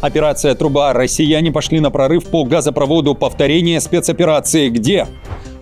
Операция «Труба». Россияне пошли на прорыв по газопроводу. Повторение спецоперации. Где?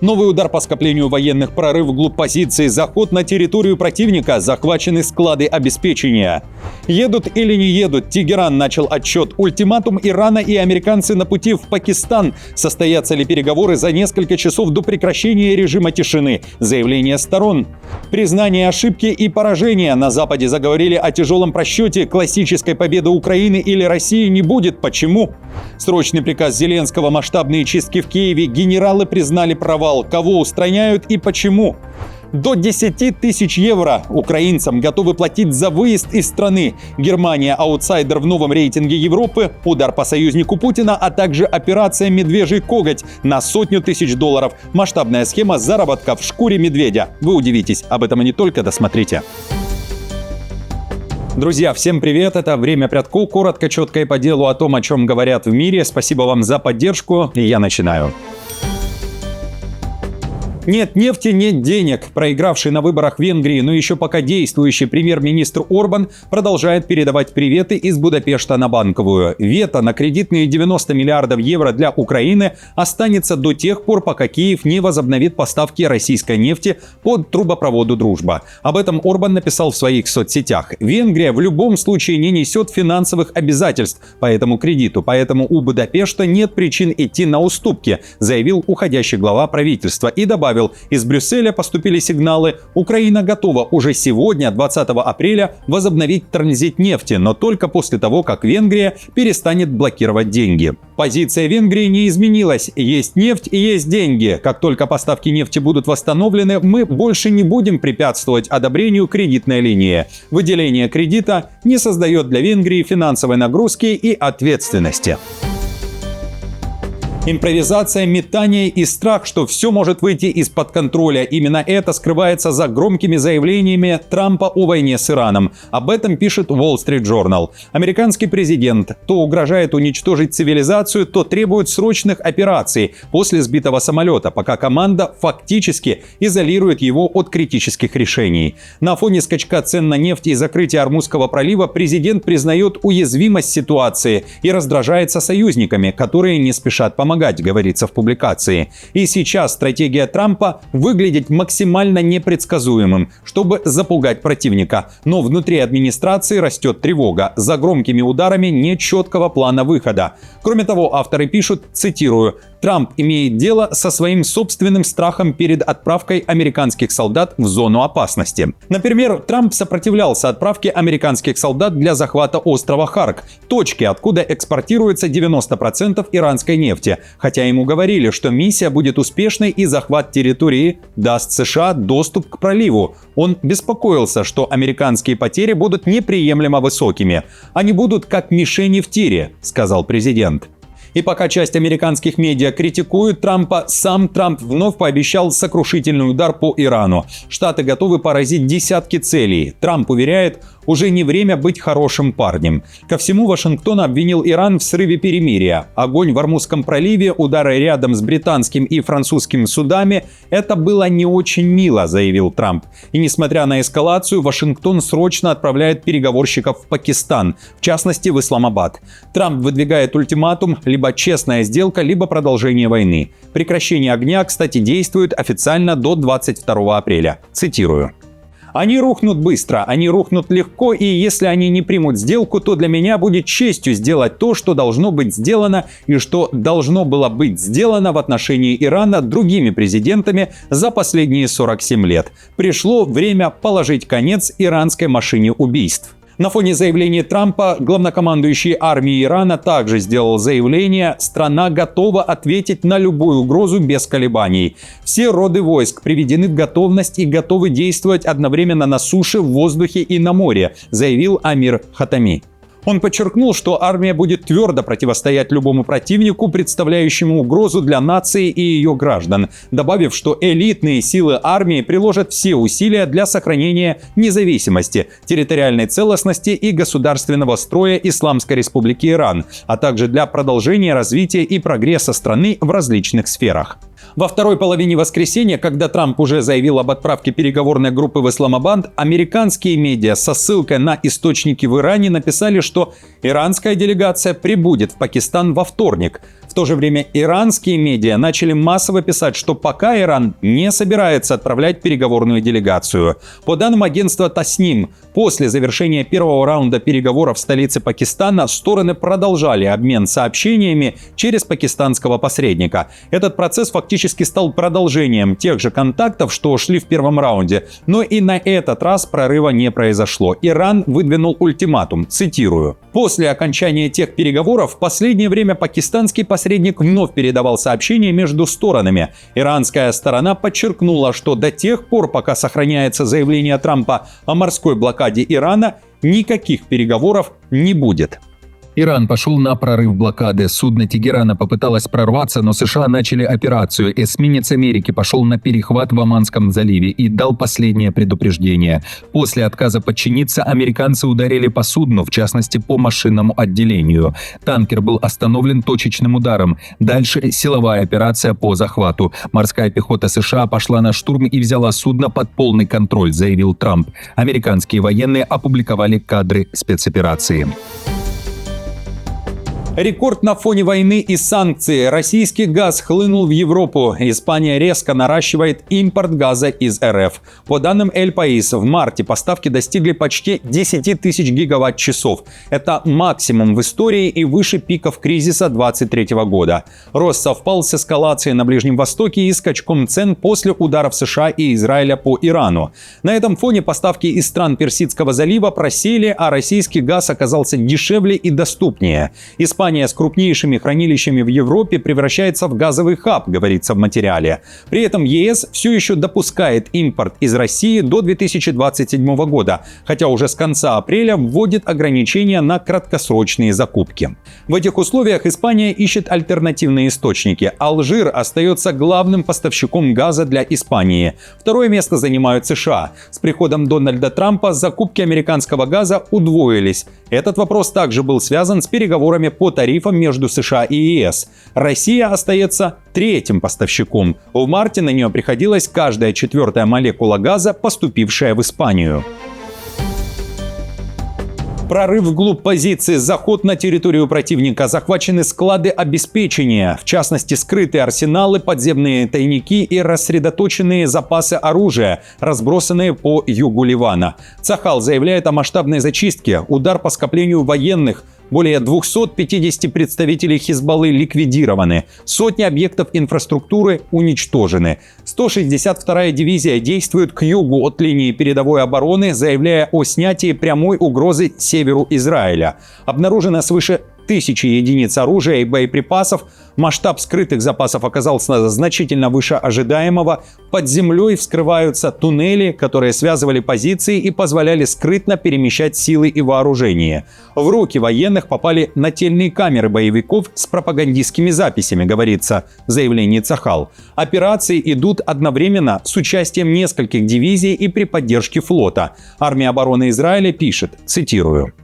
Новый удар по скоплению военных, прорыв вглубь позиции, заход на территорию противника, захвачены склады обеспечения. Едут или не едут? Тегеран начал отчет. Ультиматум Ирана и американцы на пути в Пакистан. Состоятся ли переговоры за несколько часов до прекращения режима тишины? Заявление сторон. Признание ошибки и поражения. На Западе заговорили о тяжелом просчете. Классической победы Украины или России не будет. Почему? Срочный приказ Зеленского. Масштабные чистки в Киеве. Генералы признали провал. Кого устраняют и почему? До 10 тысяч евро украинцам готовы платить за выезд из страны. Германия – аутсайдер в новом рейтинге Европы, удар по союзнику Путина, а также операция «Медвежий коготь» на $100 000. Масштабная схема заработка в шкуре медведя. Вы удивитесь, об этом и не только, досмотрите. Друзья, всем привет! Это «Время Прядко». Коротко, четко и по делу о том, о чем говорят в мире. Спасибо вам за поддержку, и я начинаю. Нет нефти, нет денег. Проигравший на выборах в Венгрии, но еще пока действующий премьер-министр Орбан продолжает передавать приветы из Будапешта на Банковую. Вето на кредитные 90 миллиардов евро для Украины останется до тех пор, пока Киев не возобновит поставки российской нефти под трубопроводу «Дружба». Об этом Орбан написал в своих соцсетях. Венгрия в любом случае не несет финансовых обязательств по этому кредиту, поэтому у Будапешта нет причин идти на уступки, заявил уходящий глава правительства и добавил: из Брюсселя поступили сигналы. Украина готова уже сегодня, 20 апреля, возобновить транзит нефти, но только после того, как Венгрия перестанет блокировать деньги. Позиция Венгрии не изменилась. Есть нефть и есть деньги. Как только поставки нефти будут восстановлены, мы больше не будем препятствовать одобрению кредитной линии. Выделение кредита не создает для Венгрии финансовой нагрузки и ответственности. Импровизация, метание и страх, что все может выйти из-под контроля. Именно это скрывается за громкими заявлениями Трампа о войне с Ираном. Об этом пишет Wall Street Journal. Американский президент то угрожает уничтожить цивилизацию, то требует срочных операций после сбитого самолета, пока команда фактически изолирует его от критических решений. На фоне скачка цен на нефть и закрытия Ормузского пролива президент признает уязвимость ситуации и раздражается союзниками, которые не спешат помогать, говорится в публикации. И сейчас стратегия Трампа выглядит максимально непредсказуемым, чтобы запугать противника. Но внутри администрации растет тревога. За громкими ударами нет четкого плана выхода. Кроме того, авторы пишут, цитирую: «Трамп имеет дело со своим собственным страхом перед отправкой американских солдат в зону опасности». Например, Трамп сопротивлялся отправке американских солдат для захвата острова Харк, точки, откуда экспортируется 90% иранской нефти. Хотя ему говорили, что миссия будет успешной и захват территории даст США доступ к проливу. Он беспокоился, что американские потери будут неприемлемо высокими. «Они будут как мишени в тире», — сказал президент. И пока часть американских медиа критикует Трампа, сам Трамп вновь пообещал сокрушительный удар по Ирану. Штаты готовы поразить десятки целей. Трамп уверяет, уже не время быть хорошим парнем. Ко всему, Вашингтон обвинил Иран в срыве перемирия. Огонь в Ормузском проливе, удары рядом с британским и французским судами – это было не очень мило, заявил Трамп. И несмотря на эскалацию, Вашингтон срочно отправляет переговорщиков в Пакистан, в частности в Исламабад. Трамп выдвигает ультиматум: либо честная сделка, либо продолжение войны. Прекращение огня, кстати, действует официально до 22 апреля. Цитирую. «Они рухнут быстро, они рухнут легко, и если они не примут сделку, то для меня будет честью сделать то, что должно быть сделано и что должно было быть сделано в отношении Ирана другими президентами за последние 47 лет. Пришло время положить конец иранской машине убийств». На фоне заявления Трампа главнокомандующий армией Ирана также сделал заявление: страна готова ответить на любую угрозу без колебаний. Все роды войск приведены в готовность и готовы действовать одновременно на суше, в воздухе и на море, заявил Амир Хатами. Он подчеркнул, что армия будет твердо противостоять любому противнику, представляющему угрозу для нации и ее граждан, добавив, что элитные силы армии приложат все усилия для сохранения независимости, территориальной целостности и государственного строя Исламской Республики Иран, а также для продолжения развития и прогресса страны в различных сферах. Во второй половине воскресенья, когда Трамп уже заявил об отправке переговорной группы в Исламабад, американские медиа со ссылкой на источники в Иране написали, что иранская делегация прибудет в Пакистан во вторник. В то же время иранские медиа начали массово писать, что пока Иран не собирается отправлять переговорную делегацию. По данным агентства Тасним, после завершения первого раунда переговоров в столице Пакистана стороны продолжали обмен сообщениями через пакистанского посредника. Этот процесс фактически стал продолжением тех же контактов, что шли в первом раунде. Но и на этот раз прорыва не произошло. Иран выдвинул ультиматум, цитирую: «После окончания тех переговоров в последнее время пакистанский посредник вновь передавал сообщения между сторонами. Иранская сторона подчеркнула, что до тех пор, пока сохраняется заявление Трампа о морской блокаде Ирана, никаких переговоров не будет». Иран пошел на прорыв блокады. Судно Тегерана попыталось прорваться, но США начали операцию. Эсминец Америки пошел на перехват в Оманском заливе и дал последнее предупреждение. После отказа подчиниться американцы ударили по судну, в частности по машинному отделению. Танкер был остановлен точечным ударом. Дальше силовая операция по захвату. Морская пехота США пошла на штурм и взяла судно под полный контроль, заявил Трамп. Американские военные опубликовали кадры спецоперации. Рекорд на фоне войны и санкций. Российский газ хлынул в Европу. Испания резко наращивает импорт газа из РФ. По данным Эль Паис, в марте поставки достигли почти 10 тысяч гигаватт-часов. Это максимум в истории и выше пиков кризиса 2023 года. Рост совпал с эскалацией на Ближнем Востоке и скачком цен после ударов США и Израиля по Ирану. На этом фоне поставки из стран Персидского залива просели, а российский газ оказался дешевле и доступнее. Испания с крупнейшими хранилищами в Европе превращается в газовый хаб, говорится в материале. При этом ЕС все еще допускает импорт из России до 2027 года, хотя уже с конца апреля вводит ограничения на краткосрочные закупки. В этих условиях Испания ищет альтернативные источники. Алжир остается главным поставщиком газа для Испании. Второе место занимают США. С приходом Дональда Трампа закупки американского газа удвоились. Этот вопрос также был связан с переговорами по тарифам между США и ЕС. Россия остается третьим поставщиком. В марте на нее приходилась каждая четвертая молекула газа, поступившая в Испанию. Прорыв вглубь позиции, заход на территорию противника, захвачены склады обеспечения, в частности скрытые арсеналы, подземные тайники и рассредоточенные запасы оружия, разбросанные по югу Ливана. Цахал заявляет о масштабной зачистке, удар по скоплению военных. Более 250 представителей Хизбаллы ликвидированы, сотни объектов инфраструктуры уничтожены. 162-я дивизия действует к югу от линии передовой обороны, заявляя о снятии прямой угрозы северу Израиля. Обнаружено свыше 1000 единиц оружия и боеприпасов. Масштаб скрытых запасов оказался значительно выше ожидаемого. Под землей вскрываются туннели, которые связывали позиции и позволяли скрытно перемещать силы и вооружение. В руки военных попали нательные камеры боевиков с пропагандистскими записями, говорится в заявлении Цахал. Операции идут одновременно с участием нескольких дивизий и при поддержке флота. Армия обороны Израиля пишет, цитирую: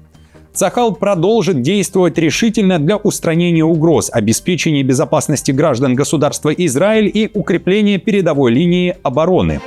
«Цахал продолжит действовать решительно для устранения угроз, обеспечения безопасности граждан государства Израиль и укрепления передовой линии обороны».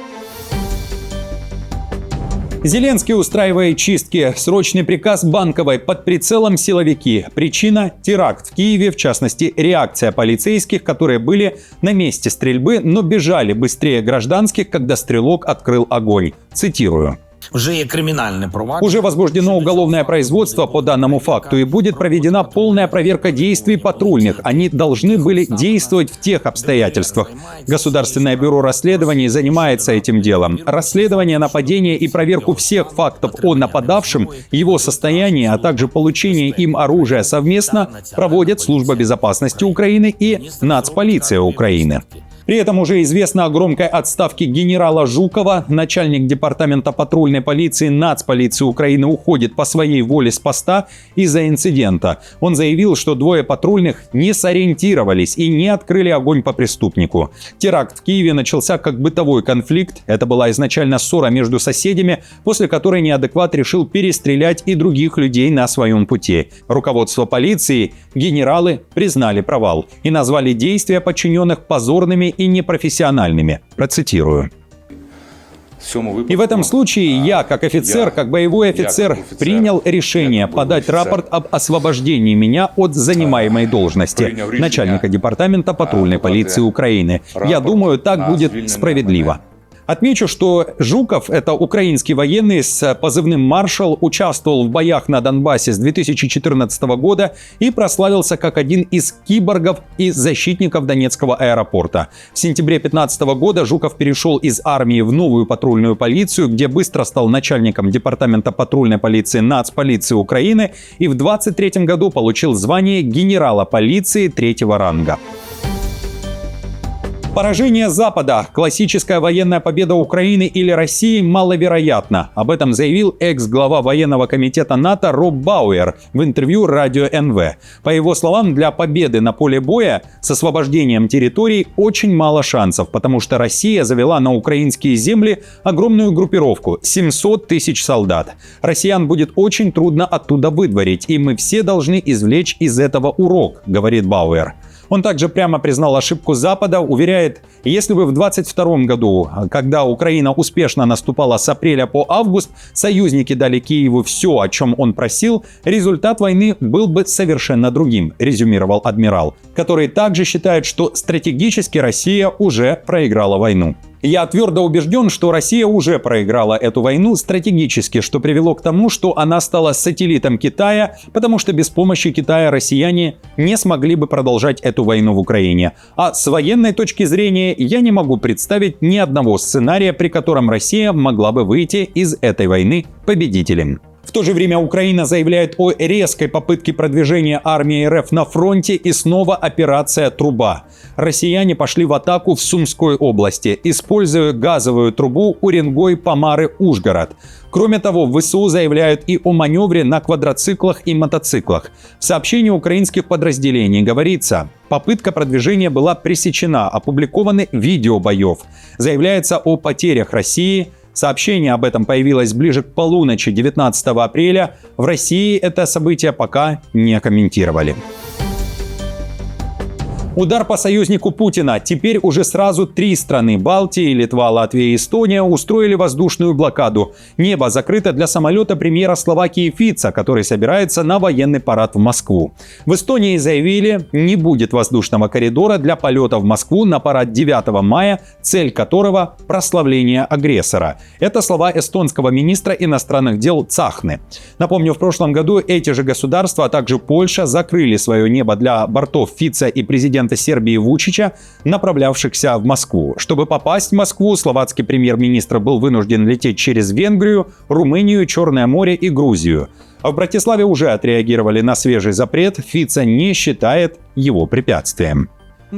Зеленский устраивает чистки. Срочный приказ Банковой под прицелом силовики. Причина – теракт в Киеве, в частности, реакция полицейских, которые были на месте стрельбы, но бежали быстрее гражданских, когда стрелок открыл огонь. Цитирую. Уже возбуждено уголовное производство по данному факту и будет проведена полная проверка действий патрульных. Они должны были действовать в тех обстоятельствах. Государственное бюро расследований занимается этим делом. Расследование нападения и проверку всех фактов о нападавшем, его состоянии, а также получение им оружия совместно проводят Служба безопасности Украины и Нацполиция Украины. При этом уже известно о громкой отставке генерала Жукова. Начальник департамента патрульной полиции Нацполиции Украины уходит по своей воле с поста из-за инцидента. Он заявил, что двое патрульных не сориентировались и не открыли огонь по преступнику. Теракт в Киеве начался как бытовой конфликт. Это была изначально ссора между соседями, после которой неадекват решил перестрелять и других людей на своем пути. Руководство полиции, генералы признали провал и назвали действия подчиненных позорными и непрофессиональными. Процитирую. И в этом случае я, как офицер, как боевой офицер, принял решение подать рапорт об освобождении меня от занимаемой должности начальника департамента патрульной полиции Украины. Я думаю, так будет справедливо. Отмечу, что Жуков, это украинский военный с позывным «Маршал», участвовал в боях на Донбассе с 2014 года и прославился как один из киборгов и защитников Донецкого аэропорта. В сентябре 2015 года Жуков перешел из армии в новую патрульную полицию, где быстро стал начальником департамента патрульной полиции Нацполиции Украины и в 2023 году получил звание генерала полиции 3-го ранга. Поражение Запада, классическая военная победа Украины или России маловероятна. Об этом заявил экс-глава военного комитета НАТО Роб Бауэр в интервью радио НВ. По его словам, для победы на поле боя с освобождением территорий очень мало шансов, потому что Россия завела на украинские земли огромную группировку – 700 тысяч солдат. Россиян будет очень трудно оттуда выдворить, и мы все должны извлечь из этого урок, говорит Бауэр. Он также прямо признал ошибку Запада, уверяет, если бы в 2022 году, когда Украина успешно наступала с апреля по август, союзники дали Киеву все, о чем он просил, результат войны был бы совершенно другим, резюмировал адмирал, который также считает, что стратегически Россия уже проиграла войну. Я твердо убежден, что Россия уже проиграла эту войну стратегически, что привело к тому, что она стала сателлитом Китая, потому что без помощи Китая россияне не смогли бы продолжать эту войну в Украине. А с военной точки зрения я не могу представить ни одного сценария, при котором Россия могла бы выйти из этой войны победителем. В то же время Украина заявляет о резкой попытке продвижения армии РФ на фронте и снова операция «Труба». Россияне пошли в атаку в Сумской области, используя газовую трубу Уренгой-Помары-Ужгород. Кроме того, ВСУ заявляют и о маневре на квадроциклах и мотоциклах. В сообщении украинских подразделений говорится, попытка продвижения была пресечена, опубликованы видео боев. Заявляется о потерях России. Сообщение об этом появилось ближе к полуночи 19 апреля. В России это событие пока не комментировали. Удар по союзнику Путина. Теперь уже сразу 3 страны – Балтии, Литва, Латвия и Эстония – устроили воздушную блокаду. Небо закрыто для самолета премьера Словакии Фица, который собирается на военный парад в Москву. В Эстонии заявили, не будет воздушного коридора для полета в Москву на парад 9 мая, цель которого – прославление агрессора. Это слова эстонского министра иностранных дел Цахны. Напомню, в прошлом году эти же государства, а также Польша, закрыли свое небо для бортов Фица и президента Сербии Вучича, направлявшихся в Москву. Чтобы попасть в Москву, словацкий премьер-министр был вынужден лететь через Венгрию, Румынию, Черное море и Грузию. А в Братиславе уже отреагировали на свежий запрет, Фица не считает его препятствием.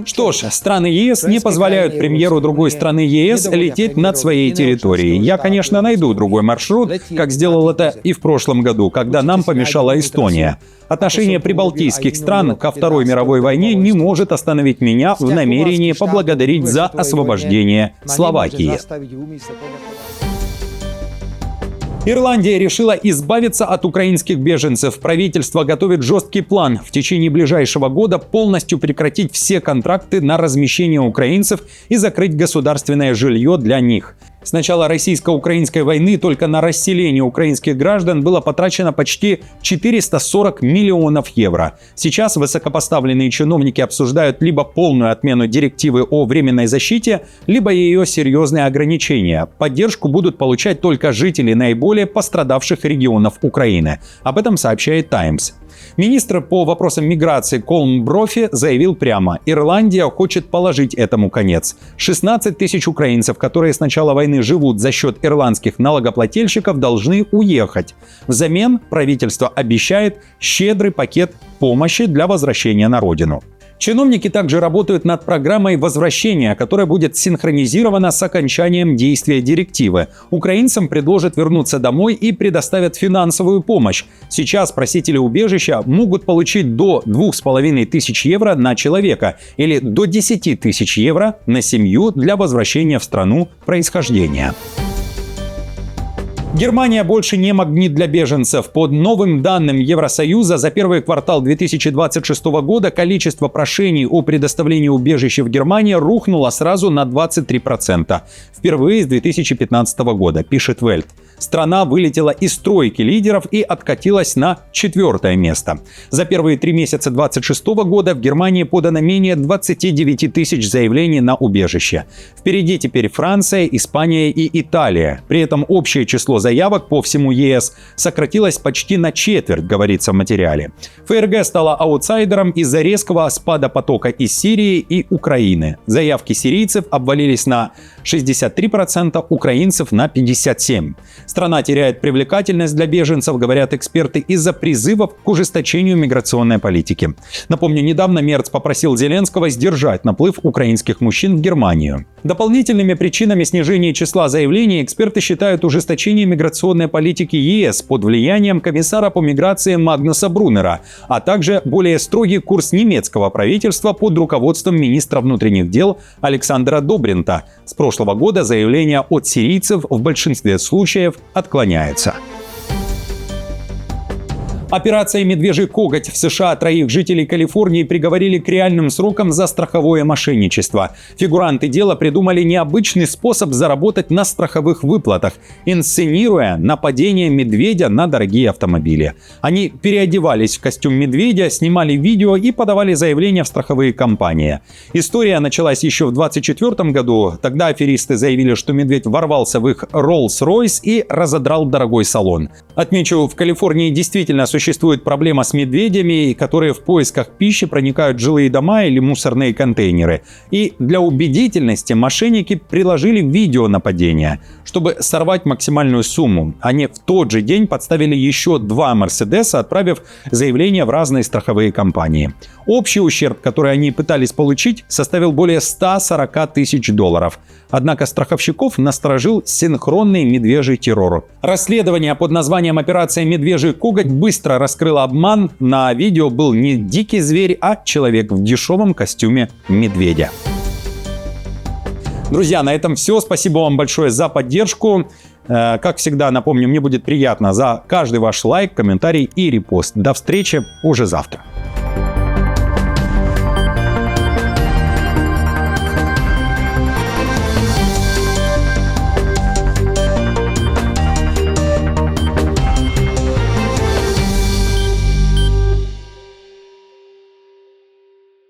Что ж, страны ЕС не позволяют премьеру другой страны ЕС лететь над своей территорией. Я, конечно, найду другой маршрут, как сделал это и в прошлом году, когда нам помешала Эстония. Отношение прибалтийских стран ко Второй мировой войне не может остановить меня в намерении поблагодарить за освобождение Словакии. Ирландия решила избавиться от украинских беженцев. Правительство готовит жесткий план в течение ближайшего года полностью прекратить все контракты на размещение украинцев и закрыть государственное жилье для них. С начала российско-украинской войны только на расселение украинских граждан было потрачено почти 440 миллионов евро. Сейчас высокопоставленные чиновники обсуждают либо полную отмену директивы о временной защите, либо ее серьезные ограничения. Поддержку будут получать только жители наиболее пострадавших регионов Украины. Об этом сообщает «Таймс». Министр по вопросам миграции Колм Брофи заявил прямо: Ирландия хочет положить этому конец. 16 тысяч украинцев, которые с начала войны живут за счет ирландских налогоплательщиков, должны уехать. Взамен правительство обещает щедрый пакет помощи для возвращения на родину. Чиновники также работают над программой возвращения, которая будет синхронизирована с окончанием действия директивы. Украинцам предложат вернуться домой и предоставят финансовую помощь. Сейчас просители убежища могут получить до 2500 евро на человека или до 10 тысяч евро на семью для возвращения в страну происхождения. Германия больше не магнит для беженцев. По новым данным Евросоюза, за первый квартал 2026 года количество прошений о предоставлении убежища в Германии рухнуло сразу на 23%. Впервые с 2015 года, пишет Welt. Страна вылетела из тройки лидеров и откатилась на 4-е место. За первые 3 месяца 2026 года в Германии подано менее 29 тысяч заявлений на убежище. Впереди теперь Франция, Испания и Италия. При этом общее число заявок по всему ЕС сократилось почти на четверть, говорится в материале. ФРГ стала аутсайдером из-за резкого спада потока из Сирии и Украины. Заявки сирийцев обвалились на 63%, украинцев на 57%. Страна теряет привлекательность для беженцев, говорят эксперты, из-за призывов к ужесточению миграционной политики. Напомню, недавно Мерц попросил Зеленского сдержать наплыв украинских мужчин в Германию. Дополнительными причинами снижения числа заявлений эксперты считают ужесточение миграционной политики ЕС под влиянием комиссара по миграции Магнуса Бруннера, а также более строгий курс немецкого правительства под руководством министра внутренних дел Александра Добринта. С прошлого года заявления от сирийцев в большинстве случаев отклоняются. Операция «Медвежий коготь» в США 3 жителей Калифорнии приговорили к реальным срокам за страховое мошенничество. Фигуранты дела придумали необычный способ заработать на страховых выплатах, инсценируя нападение медведя на дорогие автомобили. Они переодевались в костюм медведя, снимали видео и подавали заявления в страховые компании. История началась еще в 2024 году. Тогда аферисты заявили, что медведь ворвался в их Rolls-Royce и разодрал дорогой салон. Отмечу, в Калифорнии действительно существует проблема с медведями, которые в поисках пищи проникают в жилые дома или мусорные контейнеры. И для убедительности мошенники приложили видео нападения. Чтобы сорвать максимальную сумму, они в тот же день подставили еще 2 Мерседеса, отправив заявления в разные страховые компании. Общий ущерб, который они пытались получить, составил более $140 тысяч. Однако страховщиков насторожил синхронный медвежий террор. Расследование под названием «Операция «Медвежий коготь» быстро раскрыло обман. На видео был не дикий зверь, а человек в дешевом костюме медведя. Друзья, на этом все. Спасибо вам большое за поддержку. Как всегда, напомню, мне будет приятно за каждый ваш лайк, комментарий и репост. До встречи уже завтра.